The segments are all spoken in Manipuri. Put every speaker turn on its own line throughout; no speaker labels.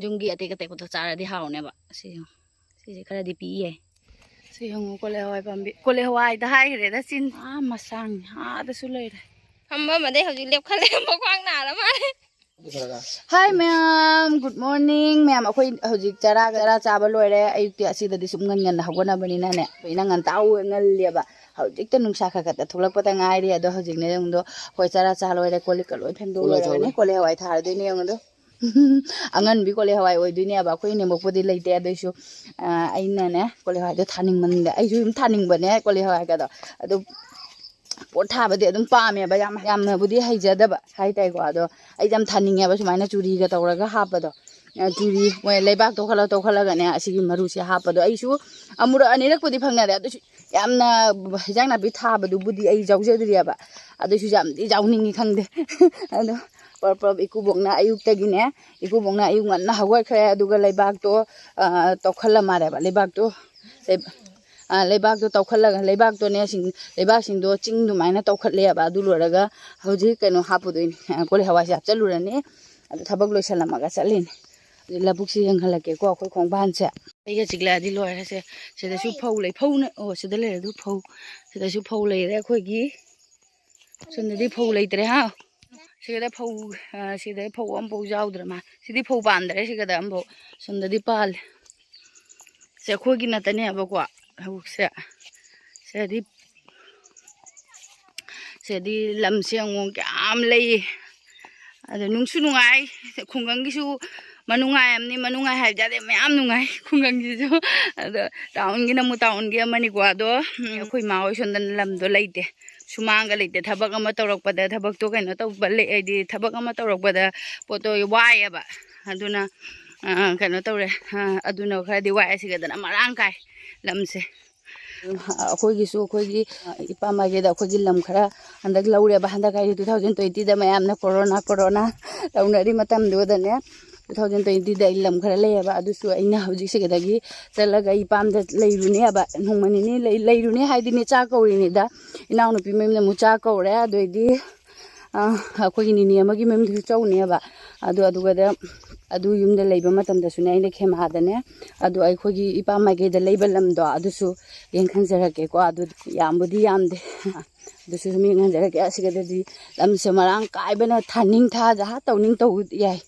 Jungi ati kate ko to chara di haw ne ba si kara di pi ye si hong ko le hawai pambi ko le hawai da hai re da sin masang da su le
hamba ma dai hojik lep khale ma kwang na la ma
Hi ma'am, good morning ma'am. Akhoi hojik chara chaba loire ayukti asida di sum ngan hagona bani na ne ina ngan taw ngal leba hojik ta nungsa kha kha ta thulak pata ngai ri ado hojik ne jong do hoi chara cha loire kolik ka loi pheng do loire ne kole hawai thar doi ne jong do angan bi kole hawai oi doi ne ba khoi ne mok podi leite ado su aina ne kole hawai do thaning man de ai su thaning bane kole hawai ka do ado पोथाबदे अदुम पामे बा यामना बुदी हाइजदबा हाइताइको अदो आई जम थानिङेबा सुमाइना चुरीगा तौरगा हापदो चुरी मोय लेबाक तो खलगने असिगी मरुसे हापदो आइसु अमुर अनिरक पुदी फंगनारे अदु यामना हिजांना बि थाबदु बुदी आई जाउजदरियाबा अदुसु जामदि जाउनिङि खंदे अदो परपब इकुबोंगना अयुक्तगिने इकुबोंगना अयुक ngana हगोखरे अदुगा लेबाक तो खल्ला मारेबा लेबाक तो लेबाक तो तौखलगा लेबाक तो ने सिंग लेबाक सिंग दो चिंग दुमाइना तौखलेबा अदु लोरगा हौजी कनो हापुदोइन कोले हवासी हापचलुरने अदु थबक लोइसलमगा चलिन लबुक से यंगहलके को अखोय खोंबान से आइगा चिगलादि लोयरे से सिदासु फौ लै फौ न ओ सिदा ले दु फौ सिदासु फौ लैरे अखोयगी सुनदि फौ लैतरे हा सिगदा फौ सिदा फौ अमबौ जाउद्रमा सिदि फौ पांदरे सिगदा अमबौ सुनदि पाल से अखोयगी नतने अबको हौसे सेदी लमसे अंगों क्याम लई अदो नुंसु नुंगाई खुंगंगिसु मनुंगाई अमनी मनुंगाई हाय जादे मयाम नुंगाई खुंगंगिसु अदो टाउन गी नमु टाउन गी अमनी को अदो अखोय मा होय सोंदन लमदो लैते सुमांगा लैते थबक अमा तौरकपदा थबक तो कइनो तौबा लेदि थबक अमा तौरकपदा पोतो वायबा अदुना कइनो तौरे अदुना खरदि वाय सिगदना मरांग काय लमसे अखोयगिसु अखोयगी इपामागेदा अखोयगी लम खरा हंदक लौरेबा हंदक 2020 दा मयामना कोरोना तौनरी मतम दोदने 2020 दा लम खरा लेबा अदुसु अइना हौजिक सिगदगी चलगा इपामदा लैरुनेबा नोंमनिनि लैरुने हाइदिने चा कौरिने दा इनाउ नुपि मेमना मुचा कौरे अदोइदि अखोयगी निनि अमगी मेमदु चौनेबा अदुगदा अदु युमदा लैबा मतमदा सुने आइना खेमादने अदु अखोयगी इपामागेदा लैबा लमदो अदुसु येंखनजरके को अदु यामबुदी यामदे अदुसु मी ngनजरके असिगददि लमसे मरांग काइबना थानिंग था जहा तौनिंग तौ याय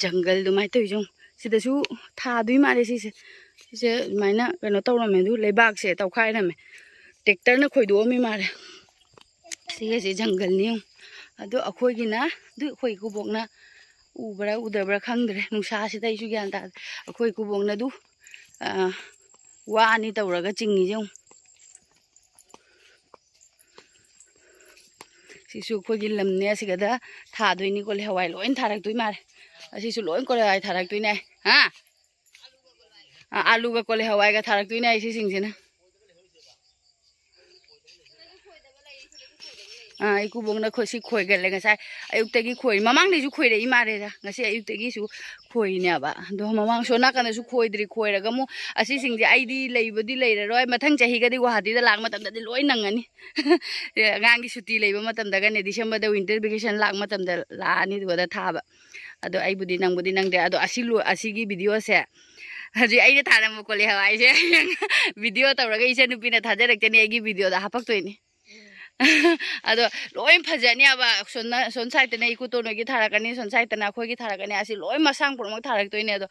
जंगल दुमाय तोइजों सिदसु थादुइ मारे सिसे माइना कनो तौरमे दु लेबाक से तौखाइरमे ट्रैक्टर न खोइदोमी मारे सिगसे जंगल नि अदु अखोयगिना दु खोइ कुबोकना उबरा उदबरा खंगदरे नुसा सिदैसु ग्यान ता अखोय कुबोकना दु वानी तौरगा चिंगी जों सिसु खोगी लमने सिगदा थादोइनी कोले हवाई लोइन थारकतुइ मारे असिसु लोइन कोले हवाई थारकतुइने हा आलू का कोले हवाई का थारकतुइने आइसि सिंगसिना इकुबोंगना खोसि खोइगले गसाय अयुक्तगी खोइ ममांगदिसु खोइरे इमारेदा ngasi अयुक्तगिसु खोइनेबा दो ममांग सोना कनसु खोइद्रि खोइरगा मु असि सिंगजे आइदि लैबदि लैररोय मथंग चहिगदि गुवाहाटीदा लाग मतमदि लोइ नंगनी गांगी सुटी लैबा मतमदगा ने डिसेम्बरदा विंटर वेकेशन लाग मतमदा लानी दुदा थाबा अदो आइबुदि नंगदे अदो असिगी वीडियो से हजि आइने थारम कोले हवाइसे वीडियो तौरगा इसे नुपिना थाजरक्तनी आइगी वीडियो दा हापक्तोइनी अदो लोइन फजनी अब सोन साइटना इकुतोनोगी थारकनी सोन साइटना अखोगी थारकनी असि लोइन मसांग पुरमक थारकतोइने अदो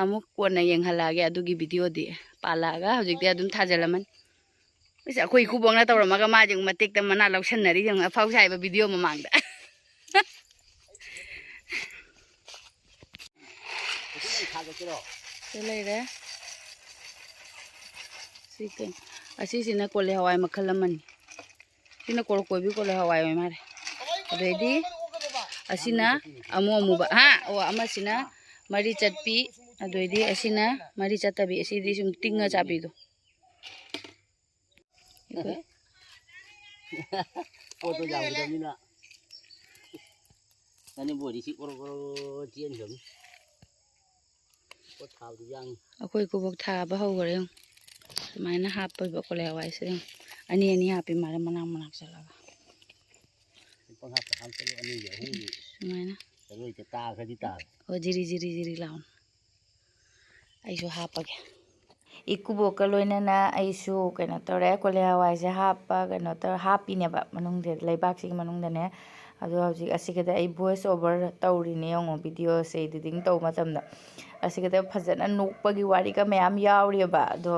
अमुक कोना येंहलागे अदुगी वीडियो दि पालागा हजिकते अदुम थाजलमन इसे अखोई कुबोंगना तौरमगा माजिंग मतेकता मना लौसननरी जों अफाउ साइबा वीडियो ममांगदा लेरे सिते असिसिना कोले हवाई मखलमनी सिना कोर कोबी कोले हवाई मारे अदेदी असिना अमोमुबा हा ओ अमसिना मरी चटपी अदेदी असिना मरी चटबी असिदी सुम तिंगा चाबीदो
फोटो जाउदमिना ननि बोरी सि कोर चेन जम को थाउ yang
अखोई कुबक थाबा हौगरे सुमाइना हापबा कोले हवाई से अनि हापि मारे मनाक चलागा
पंगा हम चलो अनि यहू
सुमाइना
चलो ꯇꯥꯈ꯭ꯔꯗꯤ ꯇꯥꯈ꯭ꯔꯦ
ꯍꯣꯏ ꯖꯤꯔꯤ ꯖꯤꯔꯤ ꯖꯤꯔꯤ ꯂꯥꯎꯅ ꯑꯩꯁꯨ ꯍꯥꯞꯄꯒꯦ ꯏꯀꯨꯕꯣꯛꯀ ꯂꯣꯏꯅꯅ ꯑꯩꯁꯨ ꯀꯩꯅꯣ ꯇꯧꯔꯦ ꯀꯣꯂꯤ ꯍꯋꯥꯏꯁꯦ ꯍꯥꯞꯄ ꯀꯩꯅꯣ ꯇꯧꯔ ꯍꯥꯞꯄꯤꯅꯦꯕ ꯃꯅꯨꯡꯗ ꯂꯩꯕꯥꯛꯁꯤꯒꯤ ꯃꯅꯨꯡꯗꯅꯦ ꯑꯗꯣ ꯍꯧꯖꯤꯛ ꯑꯁꯤꯒꯗ ꯑꯩ ꯚꯣꯏꯁ ꯑꯣꯚꯔ ꯇꯧꯔꯤꯅꯦ ꯌꯦꯡꯉꯣ ꯚꯤꯗꯤꯑꯣꯁꯦ ꯏꯗꯤꯇꯤꯡ ꯇꯧꯕ ꯃꯇꯝꯗ ꯑꯁꯤꯒꯗ ꯐꯖꯅ ꯅꯣꯛꯄꯒꯤ ꯋꯥꯔꯤꯒ ꯃꯌꯥꯝ ꯌꯥꯎꯔꯤꯑꯕ ꯑꯗꯣ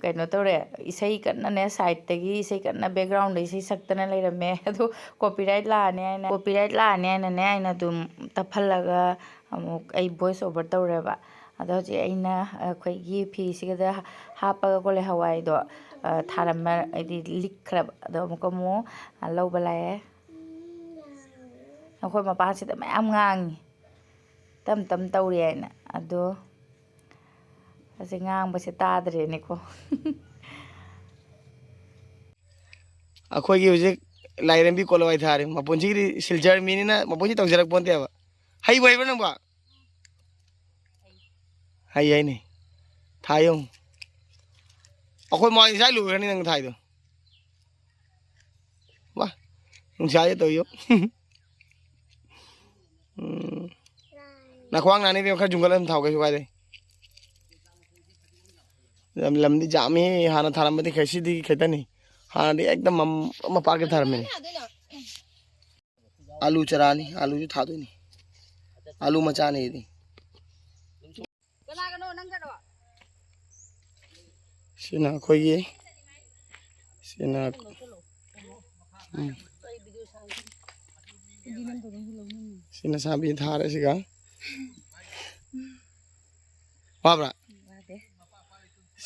ꯀꯩꯅꯣ ꯇꯧꯔꯦ ꯏꯁꯩ ꯀꯟꯅꯅꯦ ꯁꯥꯏꯠꯇꯒꯤ ꯏꯁꯩ ꯀꯟꯅ ꯕꯦꯛꯒ꯭ꯔꯥꯎꯟꯗ ꯏꯁꯩ ꯁꯛꯇꯅ ꯂꯩꯔꯝꯃꯦ ꯑꯗꯣ ꯀꯣꯄꯤꯔꯥꯏꯠ ꯂꯥꯛꯑꯅꯤ ꯍꯥꯏꯅꯅꯦ ꯑꯩꯅ ꯑꯗꯨꯝ ꯇꯞꯍꯜꯂꯒ ꯑꯃꯨꯛ ꯑꯩ ꯚꯣꯏꯁ ꯑꯣꯚꯔ ꯇꯧꯔꯦꯕ ꯑꯗꯣ ꯍꯧꯖꯤꯛ ꯑꯩꯅ ꯑꯩꯈꯣꯏꯒꯤ ꯐꯤꯁꯤꯒꯗ ꯍꯥꯞꯄꯒ ꯀꯣꯂꯤ ꯍꯋꯥꯏꯗꯣ ꯊꯥꯔꯝꯃ ꯍꯥꯏꯗꯤ ꯂꯤꯛꯈ꯭ꯔꯕ ꯑꯗꯣ ꯑꯃꯨꯛ ꯂꯧꯕ ꯂꯥꯛꯑꯦ ꯑꯩꯈꯣꯏ ꯃꯄꯥꯟꯁꯤꯗ ꯃꯌꯥꯝ ꯉꯥꯡꯉꯤ ꯇꯝ ꯇꯝ ꯇꯧꯔꯤ ꯍꯥꯏꯅ ꯑꯗꯣ ꯑꯁꯤ ꯉꯥꯡꯕꯁꯦ ꯇꯥꯗ꯭ꯔꯦꯅꯦꯀꯣ
ꯑꯩꯈꯣꯏꯒꯤ ꯍꯧꯖꯤꯛ ꯂꯥꯏꯔꯦꯝꯕꯤ ꯀꯣꯂꯋꯥꯏ ꯊꯥꯔꯤ ꯃꯄꯨꯟꯁꯤꯒꯤꯗꯤ ꯁꯤꯜꯆꯔ ꯃꯤꯅꯤꯅ ꯃꯄꯨꯟꯁꯤ ꯇꯧꯖꯔꯛꯄꯣꯟꯇꯦꯕ ꯍꯩꯕ꯭ꯔꯥ ꯅꯪꯕ ꯍꯩꯅꯦ ꯊꯥꯌꯣ ꯑꯩꯈꯣꯏ ꯃꯥ ꯉꯁꯥꯏ ꯂꯣꯏꯈ꯭ꯔꯅꯤ ꯅꯪ ꯊꯥꯏꯗꯣ ꯋꯥ ꯅꯨꯡꯁꯥꯁꯦ ꯇꯧꯌꯣ ꯅꯈ꯭ꯋꯥꯡ ꯅꯥꯅꯤꯗꯤ ꯈꯔ ꯖꯨꯡꯒꯜ ꯑꯗꯨꯝ ꯊꯥꯎ ꯀꯩꯁꯨ ꯀꯥꯏꯗꯦ ꯂꯝꯗꯤ ꯌꯥꯝꯃꯤ ꯍꯥꯟꯅ ꯊꯥꯔꯝꯕꯗꯤ ꯈꯩꯁꯤꯗꯤ ꯈꯤꯇꯅꯤ ꯍꯥꯟꯅꯗꯤ एकदम ꯃꯄꯥꯛꯀꯤ ꯊꯥꯔꯝꯃꯤꯅꯤ आलू चरानी आलू जो था नहीं आलू मचा नहीं दी सिना कोई सिना सिना साबी था रहे सिगा वाबरा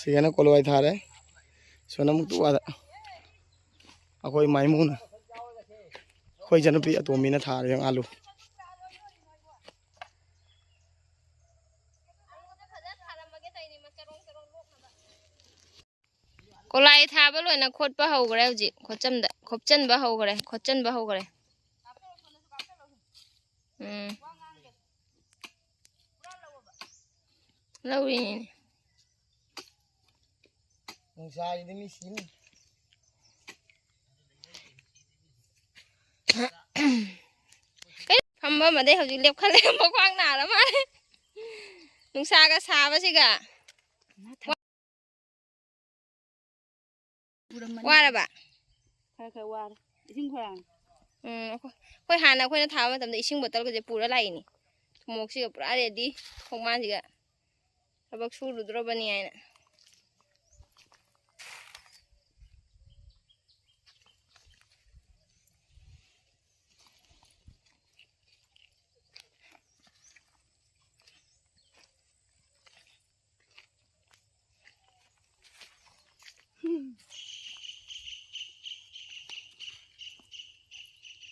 सिगा ना कोलवाई था रहे सोना मुक्तु वादा अकोई माइमून कोई जनपी अतोमी ना था रहे आलू
ꯀꯣꯂꯥꯏ ꯊꯥꯕ ꯂꯣꯏꯅ ꯈꯣꯠꯄ ꯍꯧꯈ꯭ꯔꯦ ꯍꯧꯖꯤꯛ ꯈꯣꯞꯆꯟꯕ ꯍꯧꯈ꯭ꯔꯦ ꯂꯧꯔꯤꯅꯤꯅꯦ
ꯅꯨꯡꯁꯥꯒꯤꯗꯤ ꯃꯤ ꯁꯤꯅꯤ
ꯐꯝꯕ ꯑꯃꯗꯩ ꯍꯧꯖꯤꯛ ꯂꯦꯞꯈꯠꯂꯦ ꯃꯈ꯭ꯋꯥꯡ ꯅꯥꯔ ꯃꯥꯜꯂꯦ ꯅꯨꯡꯁꯥꯒ ꯁꯥꯕꯁꯤꯒ ꯋꯥꯔꯕ
ꯈꯔ ꯋꯥꯔꯦ ꯏꯁꯤꯡ ꯈꯣꯏꯔꯥꯡ
ꯑꯩꯈꯣꯏ ꯍꯥꯟꯅ ꯑꯩꯈꯣꯏꯅ ꯊꯥꯕ ꯃꯇꯝꯗ ꯏꯁꯤꯡ ꯕꯣꯇꯜꯒꯁꯦ ꯄꯨꯔ ꯂꯥꯛꯏꯅꯤ ꯊꯨꯝꯃꯣꯛꯁꯤꯒ ꯄꯨꯔꯥ ꯔꯦꯗꯤ ꯈꯣꯡꯕꯥꯟꯁꯤꯒ ꯊꯕꯛ ꯁꯨꯔꯨꯗ꯭ꯔꯕꯅꯤ ꯍꯥꯏꯅ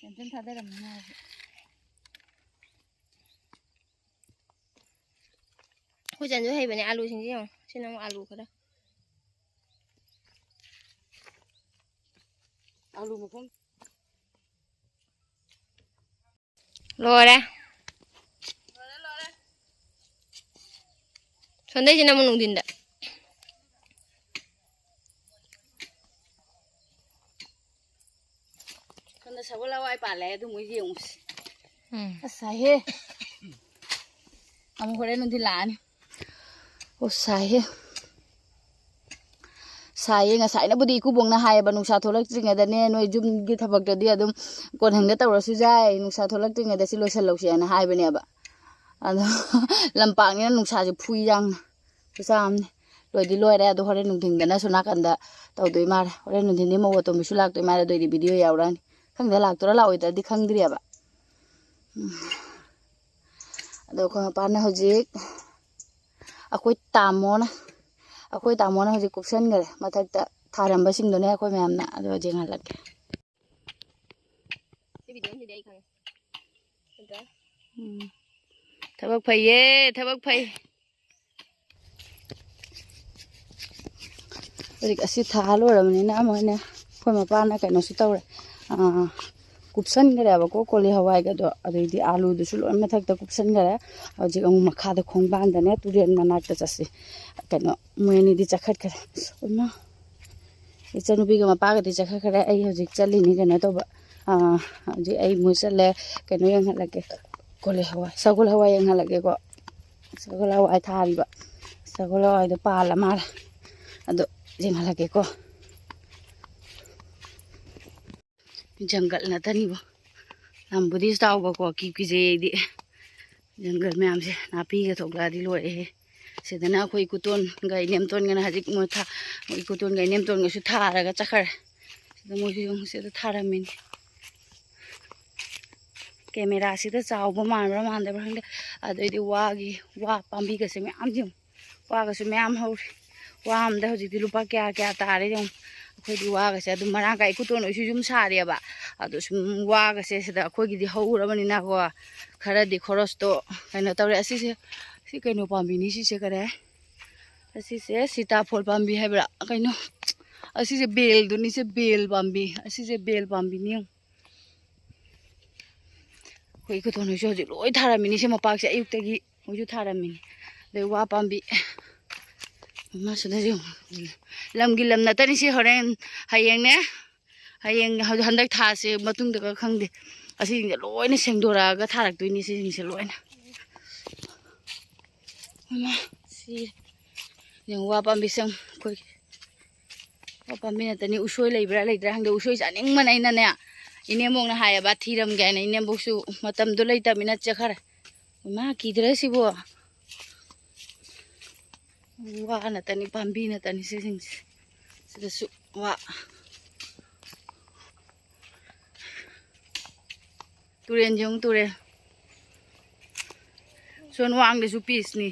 ꯌꯥꯝ ꯊꯥꯗꯔꯝꯃꯦ
ꯑꯩꯈꯣꯏ ꯆꯟꯁꯨ ꯍꯩꯕꯅꯦ ꯑꯥꯂꯨꯁꯤꯡꯁꯦ ꯌꯦꯡꯉꯣ ꯁꯤꯅ ꯑꯃꯨꯛ ꯑꯥꯂꯨ ꯈꯔ
ꯑꯥꯂꯨ ꯃꯈꯣꯡ
ꯂꯣꯏꯔꯦ ꯁꯣꯟꯗꯩꯁꯤꯅ ꯑꯃꯨꯛ ꯅꯨꯡꯊꯤꯟꯗ
ꯁꯣꯝꯗ ꯁꯒꯣꯜ ꯍꯋꯥꯏ ꯄꯥꯜꯂꯦ ꯑꯗꯨ ꯃꯣꯏꯁꯦ ꯌꯦꯡꯉꯨꯁꯤ ꯑꯁ ꯁꯥꯏꯍꯦ ꯑꯃꯨꯛ ꯍꯣꯔꯦꯟ ꯅꯨꯡꯊꯤꯜ ꯂꯥꯛꯑꯅꯤ ꯑꯣ ꯁꯥꯏꯍꯦ ꯁꯥꯏꯌꯦ ꯉꯁꯥꯏꯅꯕꯨꯗꯤ ꯏꯀꯨꯕꯣꯛꯅ ꯍꯥꯏꯌꯦꯕ ꯅꯨꯡꯁꯥ ꯊꯣꯛꯂꯛꯇ꯭ꯔꯤꯉꯩꯗꯅꯦ ꯅꯣꯏ ꯌꯨꯝꯒꯤ ꯊꯕꯛꯇꯗꯤ ꯑꯗꯨꯝ ꯀꯣꯟꯍꯪꯗ ꯇꯧꯔꯁꯨ ꯌꯥꯏ ꯅꯨꯡꯁꯥ ꯊꯣꯛꯂꯛꯇ꯭ꯔꯤꯉꯩꯗ ꯁꯤ ꯂꯣꯏꯁꯤꯜꯂꯧꯁꯦꯅ ꯍꯥꯏꯕꯅꯦꯕ ꯑꯗꯣ ꯂꯝꯄꯥꯛꯅꯤꯅ ꯅꯨꯡꯁꯥꯁꯦ ꯐꯨꯏ ꯌꯥꯝꯅ ꯈꯨꯁꯥꯝꯅꯤ ꯂꯣꯏꯗꯤ ꯂꯣꯏꯔꯦ ꯑꯗꯣ ꯍꯣꯔꯦꯟ ꯅꯨꯡꯊꯤꯟꯗꯅꯁꯨ ꯅꯥꯀꯟꯗ ꯇꯧꯗꯣꯏ ꯃꯥꯜꯂꯦ ꯍꯣꯔꯦꯟ ꯅꯨꯡꯊꯤꯟꯗꯤ ꯃꯧ ꯑꯇꯣꯝꯕꯤꯁꯨ ꯂꯥꯛꯇꯣꯏ ꯃꯥꯜꯂꯦ ꯑꯗꯨꯏꯗꯤ ꯚꯤꯗꯤꯑꯣ ꯌꯥꯎꯔꯛꯑꯅꯤ ꯈꯪꯗꯦ ꯂꯥꯛꯇꯣꯏꯔꯥ ꯂꯥꯛꯑꯣꯏꯗ꯭ꯔꯗꯤ ꯈꯪꯗ꯭ꯔꯤꯑꯕ ꯑꯗꯣ ꯑꯩꯈꯣꯏ ꯃꯄꯥꯅ ꯍꯧꯖꯤꯛ ꯑꯩꯈꯣꯏ ꯇꯥꯃꯣꯅ ꯍꯧꯖꯤꯛ ꯀꯨꯞꯁꯟꯈꯔꯦ ꯃꯊꯛꯇ ꯊꯥꯔꯝꯕꯁꯤꯡꯗꯨꯅꯦ ꯑꯩꯈꯣꯏ ꯃꯌꯥꯝꯅ ꯑꯗꯣ ꯍꯧꯖꯤꯛ ꯍꯜꯂꯛꯀꯦ ꯊꯕꯛ ꯐꯩꯌꯦ ꯊꯕꯛ ꯐꯩ ꯍꯧꯖꯤꯛ ꯑꯁꯤ ꯊꯥ ꯂꯣꯏꯔꯕꯅꯤꯅ ꯑꯃꯨꯛꯅꯦ ꯑꯩꯈꯣꯏ ꯃꯄꯥꯅ ꯀꯩꯅꯣꯁꯨ ꯇꯧꯔꯦ ꯀꯨꯞꯁꯟꯈ꯭ꯔꯦꯕꯀꯣ ꯀꯣꯂꯤ ꯍꯋꯥꯏꯒꯗꯣ ꯑꯗꯩꯗꯤ ꯑꯥꯂꯨꯗꯨꯁꯨ ꯂꯣꯏ ꯃꯊꯛꯇ ꯀꯨꯞꯁꯟꯈꯔꯦ ꯍꯧꯖꯤꯛ ꯑꯃꯨꯛ ꯃꯈꯥꯗ ꯈꯣꯡꯕꯥꯟꯗꯅꯦ ꯇꯨꯔꯦꯟ ꯃꯅꯥꯛꯇ ꯆꯠꯁꯤ ꯀꯩꯅꯣ ꯃꯣꯏ ꯑꯅꯤꯗꯤ ꯆꯠꯈꯠꯈ꯭ꯔꯦ ꯑꯃ ꯏꯆꯟꯅꯨꯄꯤꯒ ꯃꯄꯥꯒꯗꯤ ꯆꯠꯈꯠꯈ꯭ꯔꯦ ꯑꯩ ꯍꯧꯖꯤꯛ ꯆꯠꯂꯤꯅꯤ ꯀꯩꯅꯣ ꯇꯧꯕ ꯍꯧꯖꯤꯛ ꯑꯩ ꯃꯣꯏ ꯆꯠꯂꯦ ꯀꯩꯅꯣ ꯌꯦꯡꯍꯜꯂꯛꯀꯦ ꯀꯣꯂꯤ ꯍꯋꯥꯏ ꯁꯒꯣꯜ ꯍꯋꯥꯏ ꯌꯦꯡꯍꯜꯂꯒꯦꯀꯣ ꯁꯒꯣꯜ ꯍꯋꯥꯏ ꯊꯥꯔꯤꯕ ꯁꯒꯣꯜ ꯍꯋꯥꯏꯗꯣ ꯄꯥꯜꯂ ꯃꯥꯜꯂꯦ ꯑꯗꯣ ꯌꯦꯡꯍꯜꯂꯒꯦꯀꯣ ꯖꯪꯒꯜ ꯉꯥꯛꯇꯅꯤꯕꯣ ꯂꯝꯕꯨꯗꯤ ꯆꯥꯎꯕꯀꯣ ꯀꯤꯖꯩ ꯑꯩꯗꯤ ꯖꯪꯒꯜ ꯃꯌꯥꯝꯁꯦ ꯅꯥꯄꯤꯒ ꯊꯣꯛꯂꯛꯑꯗꯤ ꯂꯣꯏꯔꯦꯍꯦ ꯁꯤꯗꯅ ꯑꯩꯈꯣꯏ ꯏꯀꯨꯇꯣꯟꯒ ꯏꯅꯦꯝꯇꯣꯟꯒꯅ ꯍꯧꯖꯤꯛ ꯃꯣꯏ ꯏꯀꯨꯇꯣꯟꯒ ꯏꯅꯦꯝꯇꯣꯟꯒꯁꯨ ꯊꯥꯔꯒ ꯆꯠꯈ꯭ꯔꯦ ꯁꯤꯗ ꯃꯣꯏꯁꯨ ꯌꯨꯝ ꯁꯤꯗ ꯊꯥꯔꯝꯃꯤꯅꯤ ꯀꯦꯃꯦꯔꯥꯁꯤꯗ ꯆꯥꯎꯕ ꯃꯥꯟꯕ꯭ꯔꯥ ꯃꯥꯟꯗꯕ꯭ꯔꯥ ꯈꯪꯗꯦ ꯑꯗꯩꯗꯤ ꯋꯥ ꯄꯥꯝꯕꯤꯒꯁꯦ ꯃꯌꯥꯝ ꯌꯦꯡꯉꯨ ꯋꯥꯒꯁꯨ ꯃꯌꯥꯝ ꯍꯧꯔꯤ ꯋꯥ ꯑꯝꯗ ꯍꯧꯖꯤꯛꯇꯤ ꯂꯨꯄꯥ ꯀꯌꯥ ꯇꯥꯔꯦ ꯌꯦꯡꯉꯨ ꯑꯩꯈꯣꯏꯗꯤ ꯋꯥꯒꯁꯦ ꯑꯗꯨꯝ ꯃꯔꯥꯡ ꯀꯥꯏ ꯏꯀꯨꯇꯣꯟ ꯑꯣꯏꯁꯨ ꯌꯨꯝ ꯁꯥꯔꯦꯕ ꯑꯗꯣ ꯁꯨꯝ ꯋꯥꯒꯁꯦ ꯁꯤꯗ ꯑꯩꯈꯣꯏꯒꯤꯗꯤ ꯍꯧꯔꯕꯅꯤꯅꯀꯣ ꯈꯔꯗꯤ ꯈꯣꯔꯁꯇꯣ ꯀꯩꯅꯣ ꯇꯧꯔꯦ ꯑꯁꯤꯁꯦ ꯁꯤ ꯀꯩꯅꯣ ꯄꯥꯝꯕꯤꯅꯤ ꯁꯤꯁꯦ ꯀꯔꯤ ꯑꯁꯤꯁꯦ ꯁꯤꯇꯥꯐꯣꯜ ꯄꯥꯝꯕꯤ ꯍꯥꯏꯕ꯭ꯔꯥ ꯀꯩꯅꯣ ꯑꯁꯤꯁꯦ ꯕꯦꯜꯗꯨꯅꯤ ꯁꯤ ꯕꯦꯜ ꯄꯥꯝꯕꯤ ꯑꯁꯤꯁꯦ ꯕꯦꯜ ꯄꯥꯝꯕꯤꯅꯤ ꯌꯦꯡꯉꯨ ꯑꯩꯈꯣꯏ ꯏꯀꯨꯇꯣꯟ ꯍꯣꯏꯁꯨ ꯍꯧꯖꯤꯛ ꯂꯣꯏ ꯊꯥꯔꯝꯃꯤꯅꯤ ꯁꯤ ꯃꯄꯥꯛꯁꯦ ꯑꯌꯨꯛꯇꯒꯤ ꯃꯣꯏꯁꯨ ꯊꯥꯔꯝꯃꯤꯅꯤ ꯑꯗꯩ ꯋꯥ ꯄꯥꯝꯕꯤ ꯃꯁꯤꯗꯁꯨ ꯂꯝꯒꯤ ꯂꯝ ꯅꯠꯇꯅꯤ ꯁꯤ ꯍꯣꯔꯦꯟ ꯍꯌꯦꯡꯅꯦ ꯍꯌꯦꯡ ꯍꯟꯗꯛ ꯊꯥꯁꯦ ꯃꯇꯨꯡꯗꯒ ꯈꯪꯗꯦ ꯑꯁꯤꯁꯤꯡꯁꯦ ꯂꯣꯏꯅ ꯁꯦꯡꯗꯣꯔꯛꯑꯒ ꯊꯥꯔꯛꯇꯣꯏꯅꯤ ꯁꯤꯁꯤꯡꯁꯦ ꯂꯣꯏꯅ ꯁꯤ ꯌꯦꯡ ꯋꯥ ꯄꯥꯝꯕꯤꯁꯦ ꯑꯩꯈꯣꯏ ꯋꯥ ꯄꯥꯝꯕꯤ ꯅꯠꯇꯅꯤ ꯎꯁꯣꯏ ꯂꯩꯕ꯭ꯔꯥ ꯂꯩꯇ꯭ꯔꯥ ꯈꯪꯗꯦ ꯎꯁꯣꯏ ꯆꯥꯅꯤꯡꯕꯅ ꯑꯩꯅꯅꯦ ꯏꯅꯦꯝꯕꯣꯛꯅ ꯍꯥꯏꯌꯦꯕ ꯊꯤꯔꯝꯒꯦ ꯍꯥꯏꯅ ꯏꯅꯦꯝꯕꯣꯛꯁꯨ ꯃꯇꯝꯗꯣ ꯂꯩꯇꯕꯅꯤꯅ ꯆꯠꯈ꯭ꯔꯦ ꯏꯃꯥ ꯀꯤꯗ꯭ꯔꯦ ꯁꯤꯕꯣ ꯋꯥ ꯅꯠꯇꯅꯤ ꯄꯥꯝꯕꯤ ꯅꯠꯇꯅꯤ ꯁꯤꯁꯤꯡꯁꯦ ꯁꯤꯗꯁꯨ ꯋꯥ ꯇꯨꯔꯦꯟ ꯌꯦꯡꯉꯨ ꯇꯨꯔꯦꯟ ꯁꯣꯟ ꯋꯥꯡꯗꯁꯨ ꯄꯤꯁꯅꯤ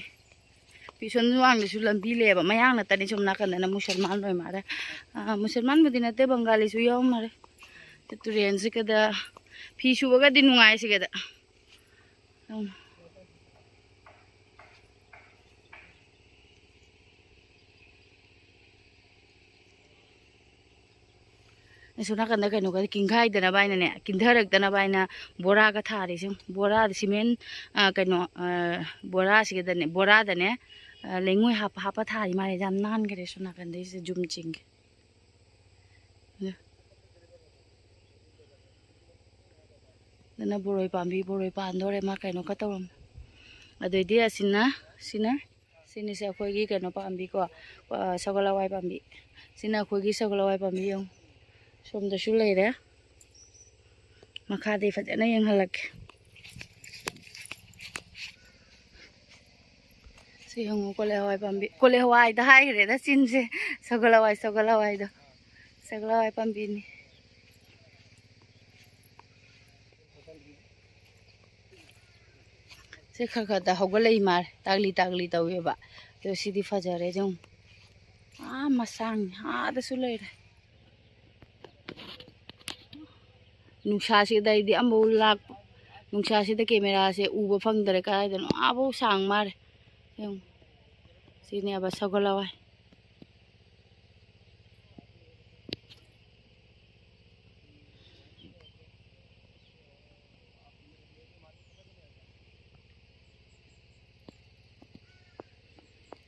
ꯁꯣꯟ ꯋꯥꯡꯗꯁꯨ ꯂꯝꯕꯤ ꯂꯩꯌꯦꯕ ꯃꯌꯥꯡ ꯅꯠꯇꯅꯤ ꯁꯣꯝ ꯅꯥꯀꯟꯗꯅ ꯃꯨꯁꯜꯃꯥꯟ ꯂꯣꯏ ꯃꯥꯜꯂꯦ ꯃꯨꯁꯜꯃꯥꯟꯕꯨꯗꯤ ꯅꯠꯇꯦ ꯕꯪꯒꯥꯂꯤꯁꯨ ꯌꯥꯎꯃꯔꯦ ꯇꯨꯔꯦꯟꯁꯤꯒꯗ ꯐꯤ ꯁꯨꯕꯒꯗꯤ ꯅꯨꯡꯉꯥꯏ ꯁꯤꯒꯗ ꯑꯁꯣꯝ ꯅꯥꯀꯟꯗ ꯀꯩꯅꯣꯒ ꯀꯤꯡꯈꯥꯏꯗꯅꯕ ꯍꯥꯏꯅꯅꯦ ꯀꯤꯟꯊꯔꯛꯇꯅꯕ ꯍꯥꯏꯅ ꯕꯣꯔꯥꯒ ꯊꯥꯔꯤꯁꯦ ꯕꯣꯔꯥꯗ ꯁꯤꯃꯦꯟ ꯀꯩꯅꯣ ꯕꯣꯔꯥꯁꯤꯒꯗꯅꯦ ꯕꯣꯔꯥꯗꯅꯦ ꯂꯩꯉꯣꯏ ꯍꯥꯞꯄ ꯊꯥꯔꯤ ꯃꯥꯜꯂꯦ ꯌꯥꯝ ꯅꯥꯟꯈꯔꯦ ꯁꯣꯝ ꯅꯥꯀꯟꯗꯩꯁꯦ ꯖꯨꯝ ꯆꯤꯡꯒꯦ ꯑꯗꯨꯅ ꯕꯣꯔꯣꯏ ꯄꯥꯝꯕꯤ ꯕꯣꯔꯣꯏ ꯄꯥꯟꯗꯣꯔꯦ ꯃꯥ ꯀꯩꯅꯣꯒ ꯇꯧꯔꯝꯃꯦ ꯑꯗꯩꯗꯤ ꯁꯤꯅꯤꯁꯦ ꯑꯩꯈꯣꯏꯒꯤ ꯀꯩꯅꯣ ꯄꯥꯝꯕꯤꯀꯣ ꯁꯒꯣꯜ ꯍꯋꯥꯏ ꯄꯥꯝꯕꯤ ꯁꯤꯅ ꯑꯩꯈꯣꯏꯒꯤ ꯁꯒꯣꯜ ꯍꯋꯥꯏ ꯄꯥꯝꯕꯤ ꯌꯦꯡꯉꯨ ꯁꯣꯝꯗꯁꯨ ꯂꯩꯔꯦ ꯃꯈꯥꯗꯩ ꯐꯖꯅ ꯌꯦꯡꯍꯜꯂꯛꯀꯦ ꯁꯤ ꯌꯦꯡꯉꯨ ꯀꯣꯂꯤ ꯍꯋꯥꯏ ꯄꯥꯝꯕꯤ ꯀꯣꯂꯤ ꯍꯋꯥꯏꯗ ꯍꯥꯏꯈ꯭ꯔꯦꯗ ꯆꯤꯟꯁꯦ ꯁꯒꯣꯜ ꯍꯋꯥꯏꯗꯣ ꯁꯒꯣꯜ ꯍꯋꯥꯏ ꯄꯥꯝꯕꯤꯅꯤ ꯁꯤ ꯈꯔ ꯍꯧꯒꯠꯂꯛꯏ ꯃꯥꯜꯂꯦ ꯇꯥꯛꯂꯤ ꯇꯧꯋꯦꯕ ꯑꯗꯣ ꯁꯤꯗꯤ ꯐꯖꯔꯦ ꯌꯦꯡꯉꯨ ꯃꯁꯥꯡꯅꯤ ꯑꯥꯗꯁꯨ ꯂꯩꯔꯦ ꯅꯨꯡꯁꯥꯁꯤꯗꯩꯗꯤ ꯑꯃꯐꯥꯎ ꯅꯨꯡꯁꯥꯁꯤꯗ ꯀꯦꯃꯦꯔꯥꯁꯦ ꯎꯕ ꯐꯪꯗ꯭ꯔꯦ ꯀꯗꯥꯏꯗꯅꯣ ꯑꯥꯐꯥꯎ ꯁꯥꯡ ꯃꯥꯜꯂꯦ ꯌꯦꯡꯉꯨ ꯁꯤꯅꯦꯕ ꯁꯒꯣꯜ ꯍꯋꯥꯏ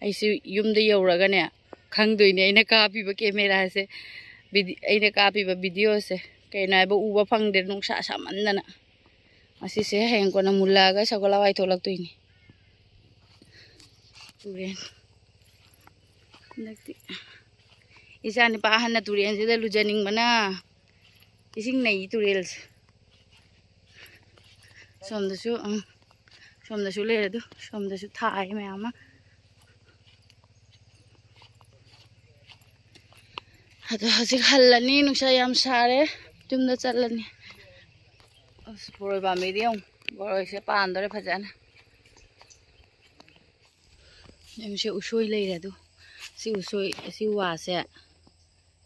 ꯑꯩꯁꯨ ꯌꯨꯝꯗ ꯌꯧꯔꯒꯅꯦ ꯈꯪꯗꯣꯏꯅꯦ ꯑꯩꯅ ꯀꯥꯞꯄꯤꯕ ꯀꯦꯃꯦꯔꯥꯁꯦ ꯑꯩꯅ ꯀꯥꯞꯄꯤꯕ ꯚꯤꯗꯤꯑꯣꯁꯦ ꯀꯩꯅꯣ ꯍꯥꯏꯕ ꯎꯕ ꯐꯪꯗꯦ ꯅꯨꯡꯁꯥ ꯁꯥꯃꯟꯗꯅ ꯑꯁꯤꯁꯦ ꯍꯌꯦꯡ ꯀꯣꯟꯅ ꯃꯨꯜꯂꯛꯑꯒ ꯁꯒꯣꯜ ꯍꯋꯥꯏ ꯊꯣꯛꯂꯛꯇꯣꯏꯅꯤ ꯇꯨꯔꯦꯟ ꯍꯟꯗꯛꯇꯤ ꯏꯆꯥ ꯅꯨꯄꯥ ꯑꯍꯟꯅ ꯇꯨꯔꯦꯟꯁꯤꯗ ꯂꯨꯖꯅꯤꯡꯕꯅ ꯏꯁꯤꯡ ꯅꯩ ꯇꯨꯔꯦꯜꯁꯦ ꯁꯣꯝꯗꯁꯨ ꯂꯩꯔꯦ ꯑꯗꯨ ꯁꯣꯝꯗꯁꯨ ꯊꯥꯏ ꯃꯌꯥꯝ ꯑꯃ ꯑꯗꯣ ꯍꯧꯖꯤꯛ ꯍꯜꯂꯅꯤ ꯅꯨꯡꯁꯥ ꯌꯥꯝ ꯁꯥꯔꯦ ꯌꯨꯝꯗ ꯆꯠꯂꯅꯤ ꯑꯁ ꯕꯣꯔꯣꯏ ꯄꯥꯝꯕꯤꯗꯤ ꯌꯦꯡꯉꯨ ꯕꯣꯔꯣꯏꯁꯦ ꯄꯥꯟꯗꯣꯔꯦ ꯐꯖꯅ ꯌꯨꯝꯁꯦ ꯎꯁꯣꯏ ꯂꯩꯔꯦ ꯑꯗꯨ ꯁꯤ ꯎꯁꯣꯏ ꯁꯤ ꯋꯥꯁꯦ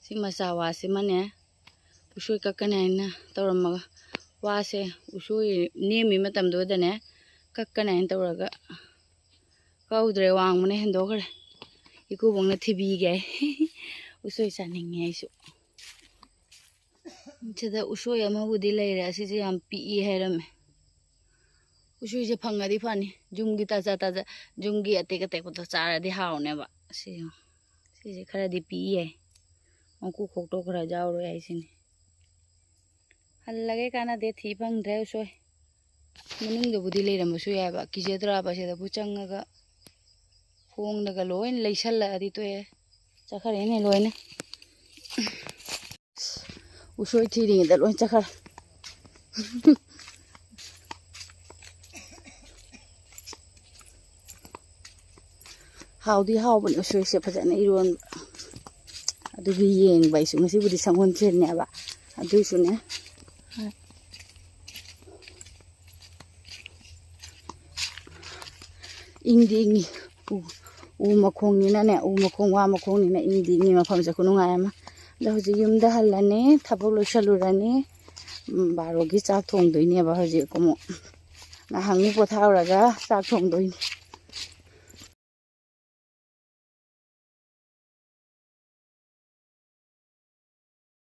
ꯁꯤ ꯃꯆꯥ ꯋꯥꯁꯤꯃꯅꯦ ꯎꯁꯣꯏ ꯀꯛꯀꯅꯤ ꯍꯥꯏꯅ ꯇꯧꯔꯝꯃꯒ ꯋꯥꯁꯦ ꯎꯁꯣꯏ ꯅꯦꯝꯃꯤ ꯃꯇꯝꯗꯨꯗꯅꯦ ꯀꯛꯀꯅꯤ ꯍꯥꯏꯅ ꯇꯧꯔꯒ ꯀꯧꯗ꯭ꯔꯦ ꯋꯥꯡꯕꯅ ꯍꯦꯟꯗꯣꯛꯈ꯭ꯔꯦ ꯏꯀꯨꯕꯣꯛꯅ ꯊꯤꯕꯤꯒꯦ ꯎꯁꯣꯏ ꯆꯥꯅꯤꯡꯉꯦ ꯑꯩꯁꯨ ꯁꯤꯗ ꯎꯁꯣꯏ ꯑꯃꯕꯨꯗꯤ ꯂꯩꯔꯦ ꯑꯁꯤꯁꯦ ꯌꯥꯝ ꯄꯤꯛꯏ ꯍꯥꯏꯔꯝꯃꯦ ꯎꯁꯣꯏꯁꯦ ꯐꯪꯉꯗꯤ ꯐꯅꯤ ꯌꯨꯝꯒꯤ ꯌꯨꯝꯒꯤ ꯑꯇꯦꯛ ꯑꯇꯦꯛꯄꯗꯣ ꯆꯥꯔꯗꯤ ꯍꯥꯎꯅꯦꯕ ꯁꯤꯁꯦ ꯈꯔꯗꯤ ꯄꯤꯛꯏ ꯃꯀꯨ ꯈꯣꯛꯇꯣꯛꯈ꯭ꯔ ꯌꯥꯎꯔꯣꯏ ꯍꯥꯏꯁꯤꯅꯤ ꯍꯜꯂꯒꯦ ꯀꯥꯟꯅꯗꯦ ꯊꯤ ꯐꯪꯗ꯭ꯔꯦ ꯎꯁꯣꯏ ꯃꯅꯨꯡꯗꯕꯨꯗꯤ ꯂꯩꯔꯝꯕꯁꯨ ꯌꯥꯏꯕ ꯀꯤꯖꯗ꯭ꯔꯥꯕ ꯁꯤꯗꯕꯨ ꯆꯪꯉꯒ ꯈꯣꯡꯗꯒ ꯂꯣꯏꯅ ꯂꯩꯁꯜꯂꯛꯑꯗꯤ ꯇꯣꯛꯑꯦ ꯆꯠꯈ꯭ꯔꯦꯅꯦ ꯂꯣꯏꯅ ꯎꯁꯣꯏ ꯊꯤꯔꯤꯉꯩꯗ ꯂꯣꯏ ꯆꯠꯈ꯭ꯔꯦ ꯍꯥꯎꯗꯤ ꯍꯥꯎꯕꯅꯦ ꯎꯁꯣꯏꯁꯦ ꯐꯖꯅ ꯏꯔꯣꯟꯕ ꯑꯗꯨꯒꯤ ꯌꯦꯡꯕ ꯑꯩꯁꯨ ꯉꯁꯤꯕꯨꯗꯤ ꯁꯪꯒꯣꯜꯁꯦꯟꯅꯦꯕ ꯑꯗꯨꯏꯁꯨꯅꯦ ꯏꯪꯗꯤ ꯏꯪꯉꯤ ꯎ ꯃꯈꯣꯡꯅꯤꯅꯅꯦ ꯎ ꯃꯈꯣꯡ ꯋꯥ ꯃꯈꯣꯡꯅꯤꯅ ꯏꯪꯗꯤ ꯏꯪꯉꯤ ꯃꯐꯝꯁꯦ ꯈꯨꯅꯨꯡꯉꯥꯏ ꯑꯃ ꯑꯗꯣ ꯍꯧꯖꯤꯛ ꯌꯨꯝꯗ ꯍꯜꯂꯅꯤ ꯊꯕꯛ ꯂꯣꯏꯁꯜꯂꯨꯔꯅꯤ 12ꯒꯤ ꯆꯥꯛ ꯊꯣꯡꯗꯣꯏꯅꯦꯕ ꯍꯧꯖꯤꯛ ꯑꯃꯨꯛ ꯉꯥꯏꯍꯥꯛꯅꯤ ꯄꯣꯊꯥꯎꯔꯒ ꯆꯥꯛ ꯊꯣꯡꯗꯣꯏꯅꯤ